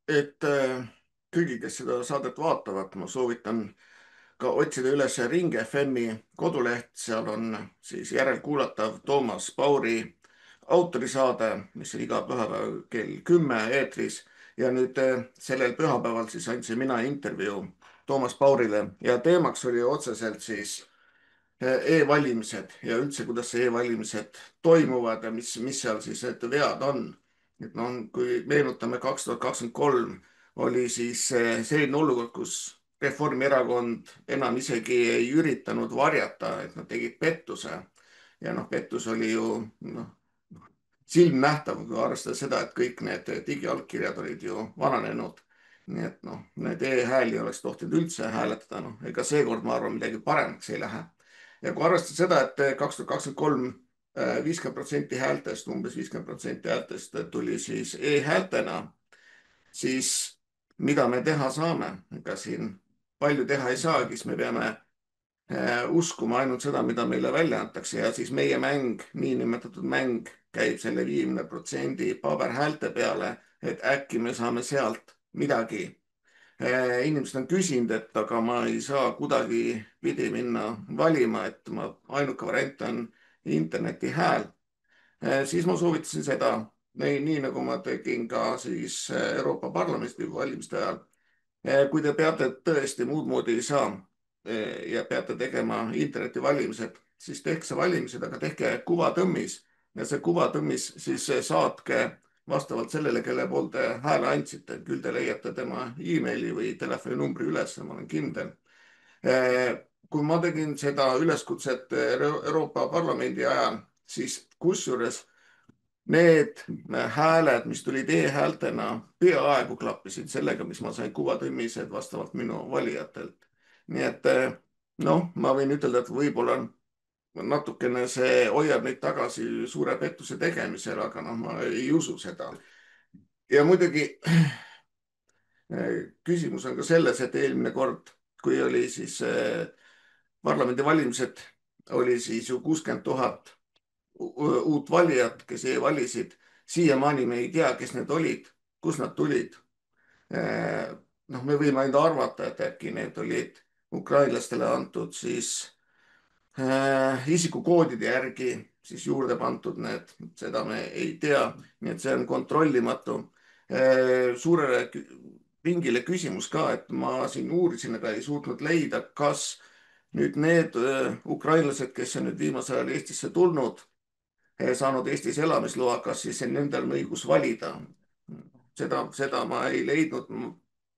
et kõigi, kes seda saadet vaatavad, ma soovitan ka otsida üles Ring FM-i koduleht, seal on siis järelkuulatav Toomas Pauri autorisaade, mis on iga pühapäev kell 10 eetris. Ja nüüd sellel pühapäeval siis andsin mina intervjuu Toomas Paurile ja teemaks oli otseselt siis e-valimised ja üldse, kuidas see e-valimised toimuvad ja mis seal siis need vead on. Et noh, kui meenutame 2023 oli siis selline olukord, kus Reformierakond enam isegi ei üritanud varjata, et nad tegid pettuse. Ja noh, pettus oli ju noh, silmnähtav, kui arvestada seda, et kõik need digiallkirjad olid ju vananenud. Nii et noh, need e-hääli oleks tohtinud üldse hääletada, noh, ega seekord ma arvan, midagi paremaks ei lähe. Ja kui arvestada seda, et 2023 50% häältest, umbes 50% häältest tuli siis e-häältena, siis mida me teha saame? Ega siin palju teha ei saagi, siis me peame uskuma ainult seda, mida meile välja antakse ja siis meie mäng, niinimetatud mäng käib selle 50% paberhäälte peale, et äkki me saame sealt midagi. Inimesed on küsinud, et aga ma ei saa kuidagi pidi minna valima, et ainuke variant on internetihääl. Siis ma soovitasin seda, nii nagu ma tegin ka siis Euroopa Parlamendi valimiste ajal. Kui te peate tõesti muud moodi ei saa ja peate tegema internetivalimised, siis tehke see valimised, aga tehke kuvatõmmis ja see kuvatõmmis siis saatke vastavalt sellele, kelle poolt te hääle andsite. Küll te leiate tema emaili või telefoninumbri üles, ma olen kindel. Kui ma tegin seda üleskutset Euroopa Parlamendi ajal, siis kusjuures need hääled, mis tulid e-häältena, peaaegu klappisid sellega, mis ma sain kuvatõmmised vastavalt minu valijatelt. Nii et noh, ma võin ütelda, et võib-olla natukene see hoiab neid tagasi suure pettuse tegemisel, aga noh, ma ei usu seda. Ja muidugi küsimus on ka selles, et eelmine kord, kui oli siis parlamendivalimised, oli siis ju 60 000 uut valijat, kes e-valisid. Siiamaani me ei tea, kes need olid, kust nad tulid. Noh, me võime ainult arvata, et äkki need olid ukrainlastele antud siis isikukoodide järgi siis juurde pandud need, seda me ei tea, nii et see on kontrollimatu. Suurele pingile küsimus ka, et ma siin uurisin, aga ei suutnud leida, kas nüüd need ukrainlased, kes on nüüd viimasel ajal Eestisse tulnud, saanud Eestis elamisloa, kas siis nendel on õigus valida. Seda ma ei leidnud.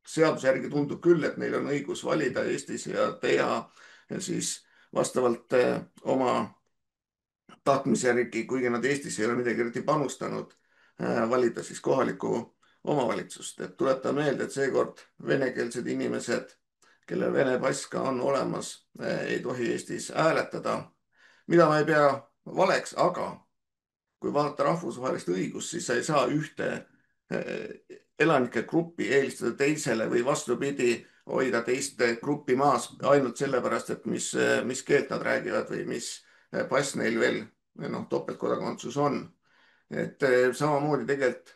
Seaduse järgi tundub küll, et neil on õigus valida Eestis ja teha siis vastavalt oma tahtmise järgi, kuigi nad Eestis ei ole midagi eriti panustanud, valida siis kohalikku omavalitsust. Et tuleta meelde, et seekord venekeelsed inimesed, kellel Vene pass ka on olemas, ei tohi Eestis hääletada, mida ma ei pea valeks, aga kui vaadata rahvusvahelist õigust, siis sa ei saa ühte elanike gruppi eelistada teisele või vastupidi, hoida teist gruppi maas ainult sellepärast, et mis keelt nad räägivad või mis pass neil veel topeltkodakondsus on. Et samamoodi tegelikult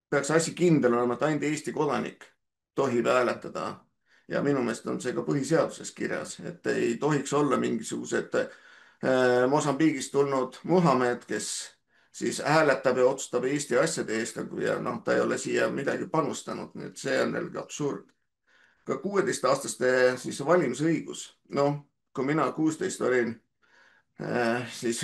peaks asi kindel olema, et ainult Eesti kodanik tohib hääletada. Ja minu meelest on see ka põhiseaduses kirjas, et ei tohiks olla mingisugused Mosambiigist tulnud Muhamed, kes siis hääletab ja otsustab Eesti asjade eest ja noh, ta ei ole siia midagi panustanud, nii et see on jällegi absurd. Ka 16-aastaste siis valimisõigus. Noh, kui mina 16 olin, siis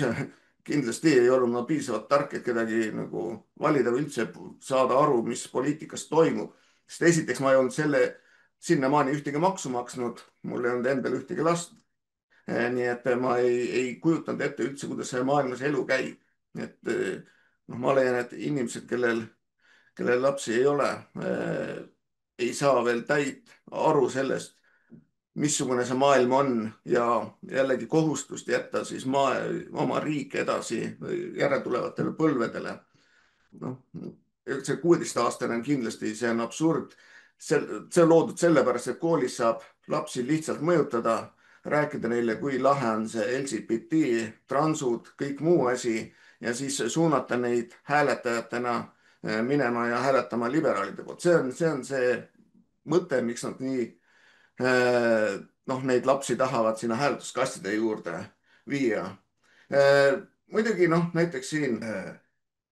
kindlasti ei olnud ma piisavalt tark, et kedagi nagu valida või üldse saada aru, mis poliitikas toimub. Sest esiteks ma ei olnud sinnamaani ühtegi maksu maksnud, mul ei olnud endal ühtegi last. Nii et ma ei kujutanud ette üldse, kuidas see maailmas elu käib. Et noh, ma leian, et inimesed, kellel lapsi ei ole, ei saa veel täit aru sellest, missugune see maailm on ja jällegi kohustust jätta siis oma riik edasi järeltulevatele põlvedele. Noh, see 16-aastane on kindlasti, see on absurd. See on loodud sellepärast, et koolis saab lapsi lihtsalt mõjutada, rääkida neile, kui lahe on see LGBT, transud, kõik muu asi ja siis suunata neid hääletajatena minema ja hääletama liberaalide poolt. see on see mõte, miks nad nii noh, neid lapsi tahavad sinna hääletuskastide juurde viia. Muidugi noh, näiteks siin,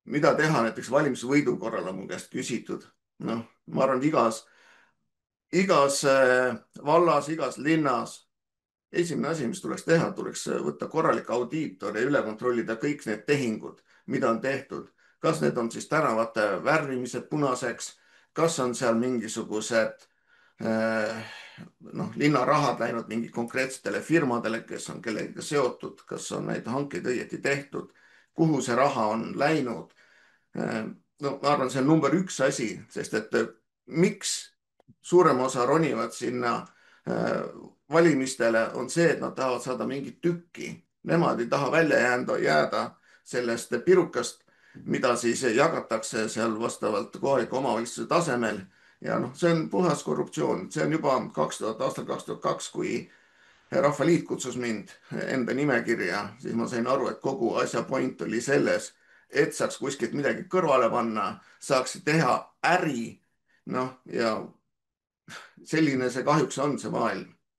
mida teha näiteks valimisvõidu korral on mu käest küsitud. noh, ma arvan, et igas vallas, igas linnas esimene asi, mis tuleks teha, tuleks võtta korralik audiitor ja üle kontrollida kõik need tehingud, mida on tehtud. kas need on siis tänavate värvimised punaseks, kas on seal mingisugused noh, linnarahad läinud mingi konkreetsetele firmadele, kes on kellegagi seotud, kas on neid hankeid õieti tehtud, kuhu see raha on läinud. no ma arvan, see on number üks asi, sest et miks suurem osa ronivad sinna valimistele, on see, et nad tahavad saada mingit tükki. Nemad ei taha välja jääda sellest pirukast, mida siis jagatakse seal vastavalt kohaliku omavalitsuse tasemel. ja noh, see on puhas korruptsioon, see on juba aastal 2002, kui Rahvaliit kutsus mind enda nimekirja, siis ma sain aru, et kogu asja point oli selles, et saaks kuskilt midagi kõrvale panna, saaks teha äri. noh, ja selline see kahjuks on, see maailm.